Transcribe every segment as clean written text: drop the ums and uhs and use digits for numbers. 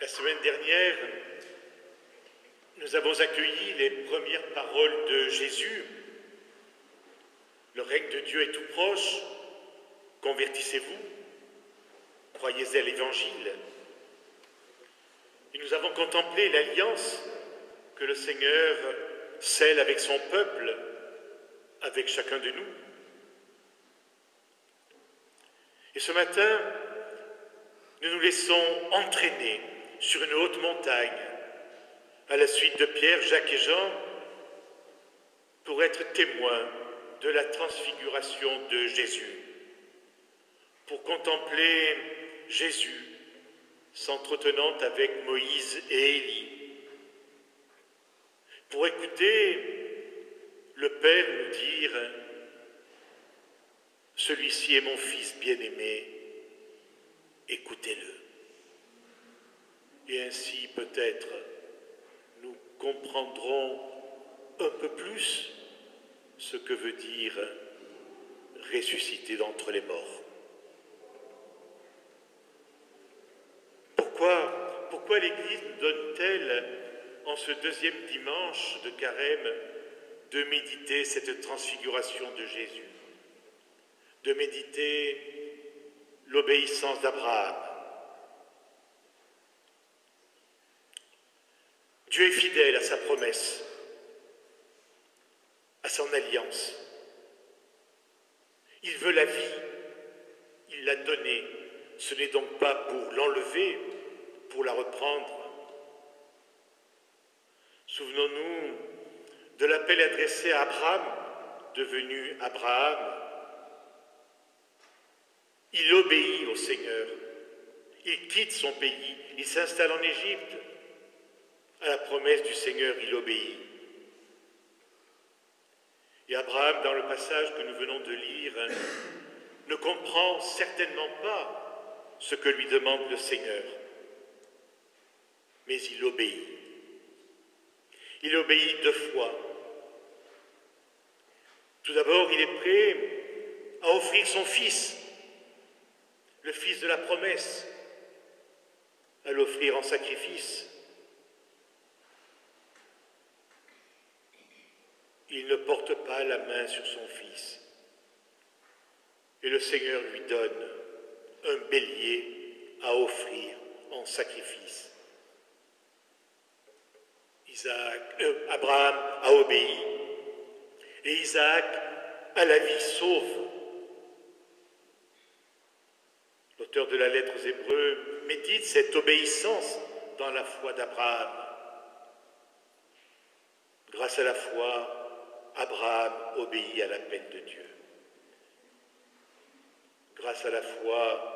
La semaine dernière, nous avons accueilli les premières paroles de Jésus. Le règne de Dieu est tout proche, convertissez-vous, croyez à l'Évangile. Et nous avons contemplé l'alliance que le Seigneur scelle avec son peuple, avec chacun de nous. Et ce matin, nous nous laissons entraîner sur une haute montagne, à la suite de Pierre, Jacques et Jean, pour être témoins de la transfiguration de Jésus, pour contempler Jésus s'entretenant avec Moïse et Élie, pour écouter le Père nous dire « Celui-ci est mon Fils bien-aimé, écoutez-le ». Et ainsi peut-être nous comprendrons un peu plus ce que veut dire ressusciter d'entre les morts. Pourquoi l'Église nous donne-t-elle, en ce deuxième dimanche de Carême, de méditer cette transfiguration de Jésus, de méditer l'obéissance d'Abraham? Dieu est fidèle à sa promesse, à son alliance. Il veut la vie, il l'a donnée. Ce n'est donc pas pour l'enlever, pour la reprendre. Souvenons-nous de l'appel adressé à Abraham, devenu Abraham. Il obéit au Seigneur, il quitte son pays, il s'installe en Égypte. À la promesse du Seigneur, il obéit. Et Abraham, dans le passage que nous venons de lire, ne comprend certainement pas ce que lui demande le Seigneur. Mais il obéit. Il obéit deux fois. Tout d'abord, il est prêt à offrir son fils, le fils de la promesse, à l'offrir en sacrifice. Il ne porte pas la main sur son fils. Et le Seigneur lui donne un bélier à offrir en sacrifice. Abraham a obéi et Isaac a la vie sauve. L'auteur de la lettre aux Hébreux médite cette obéissance dans la foi d'Abraham. Grâce à la foi, Abraham obéit à l'appel de Dieu. Grâce à la foi,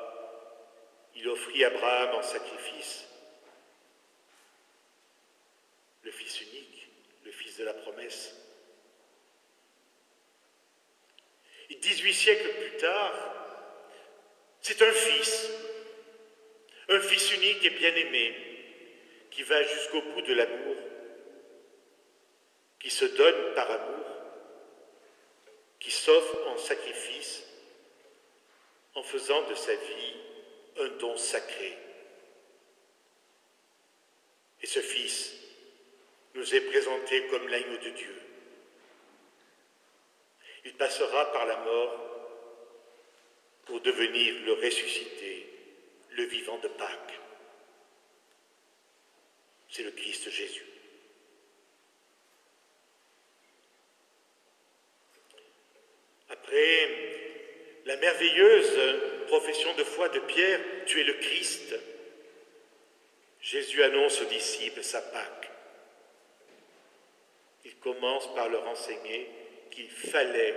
il offrit Abraham en sacrifice le Fils unique, le Fils de la promesse. Et 18 siècles plus tard, c'est un Fils unique et bien-aimé, qui va jusqu'au bout de l'amour, qui se donne par amour, qui s'offre en sacrifice, en faisant de sa vie un don sacré. Et ce Fils nous est présenté comme l'agneau de Dieu. Il passera par la mort pour devenir le ressuscité, le vivant de Pâques. C'est le Christ Jésus. Après la merveilleuse profession de foi de Pierre, « Tu es le Christ », Jésus annonce aux disciples sa Pâque. Il commence par leur enseigner qu'il fallait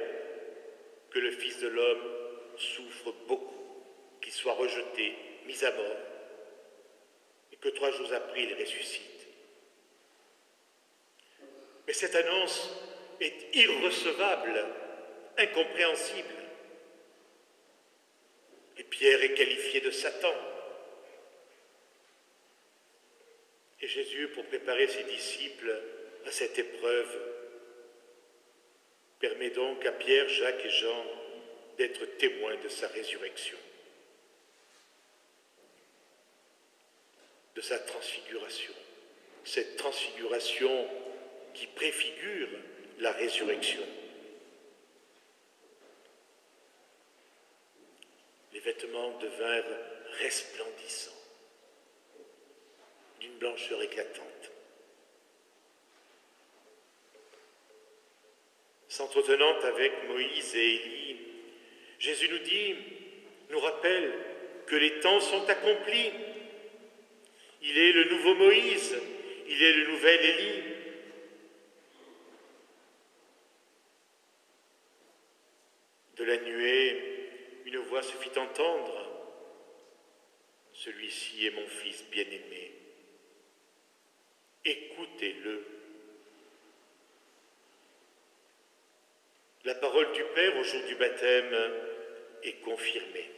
que le Fils de l'homme souffre beaucoup, qu'il soit rejeté, mis à mort, et que 3 jours après, il ressuscite. Mais cette annonce est irrecevable, incompréhensible. Et Pierre est qualifié de Satan. Et Jésus, pour préparer ses disciples à cette épreuve, permet donc à Pierre, Jacques et Jean d'être témoins de sa résurrection. de sa transfiguration, cette transfiguration qui préfigure la résurrection. Les vêtements devinrent resplendissants, d'une blancheur éclatante. S'entretenant avec Moïse et Élie, Jésus nous rappelle que les temps sont accomplis. Il est le nouveau Moïse, il est le nouvel Élie. De la nuée, une voix se fit entendre. Celui-ci est mon fils bien-aimé. Écoutez-le. La parole du Père au jour du baptême est confirmée.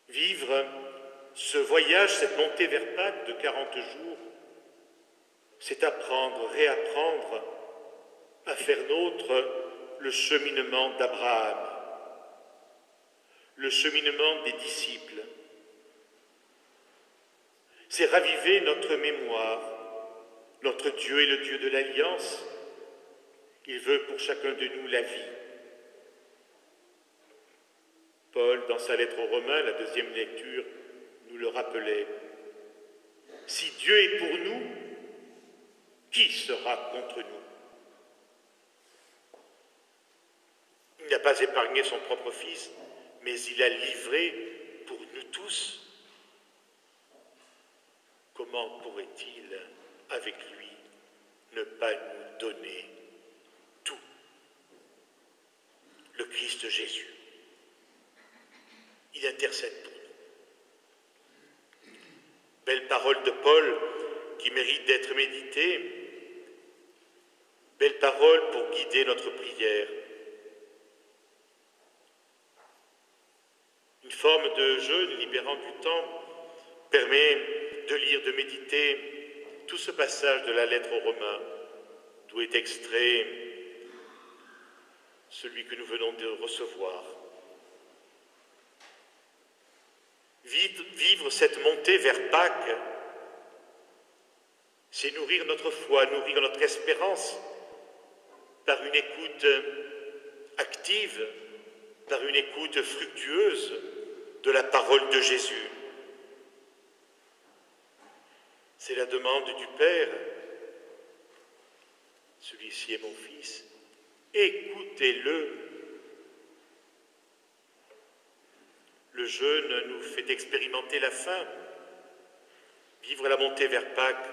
Vivre ce voyage, cette montée vers Pâques de 40 jours, c'est apprendre, réapprendre à faire nôtre le cheminement d'Abraham, le cheminement des disciples. C'est raviver notre mémoire. Notre Dieu est le Dieu de l'Alliance. Il veut pour chacun de nous la vie. Paul, dans sa lettre aux Romains, la deuxième lecture, nous le rappelait. Si Dieu est pour nous, qui sera contre nous? Il n'a pas épargné son propre Fils, mais il l'a livré pour nous tous. Comment pourrait-il, avec lui, ne pas nous donner tout? Le Christ Jésus, il intercède pour nous. Belle parole de Paul qui mérite d'être méditée, belle parole pour guider notre prière. Une forme de jeûne libérant du temps permet de lire, de méditer tout ce passage de la lettre aux Romains, d'où est extrait celui que nous venons de recevoir. Vivre cette montée vers Pâques, c'est nourrir notre foi, nourrir notre espérance par une écoute active, par une écoute fructueuse de la parole de Jésus. C'est la demande du Père. Celui-ci est mon Fils. Écoutez-le. Le jeûne nous fait expérimenter la faim. Vivre la montée vers Pâques,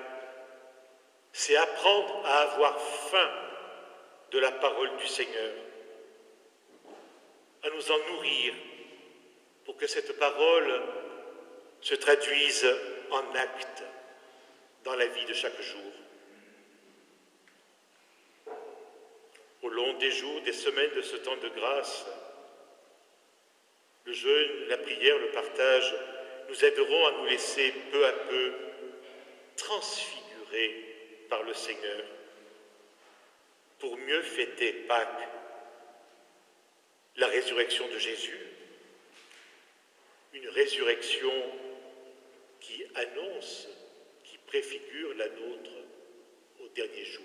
c'est apprendre à avoir faim de la parole du Seigneur, à nous en nourrir pour que cette parole se traduise en actes dans la vie de chaque jour. Au long des jours, des semaines de ce temps de grâce, le jeûne, la prière, le partage nous aideront à nous laisser peu à peu transfigurer par le Seigneur pour mieux fêter Pâques, la résurrection de Jésus, une résurrection qui annonce, qui préfigure la nôtre au dernier jour.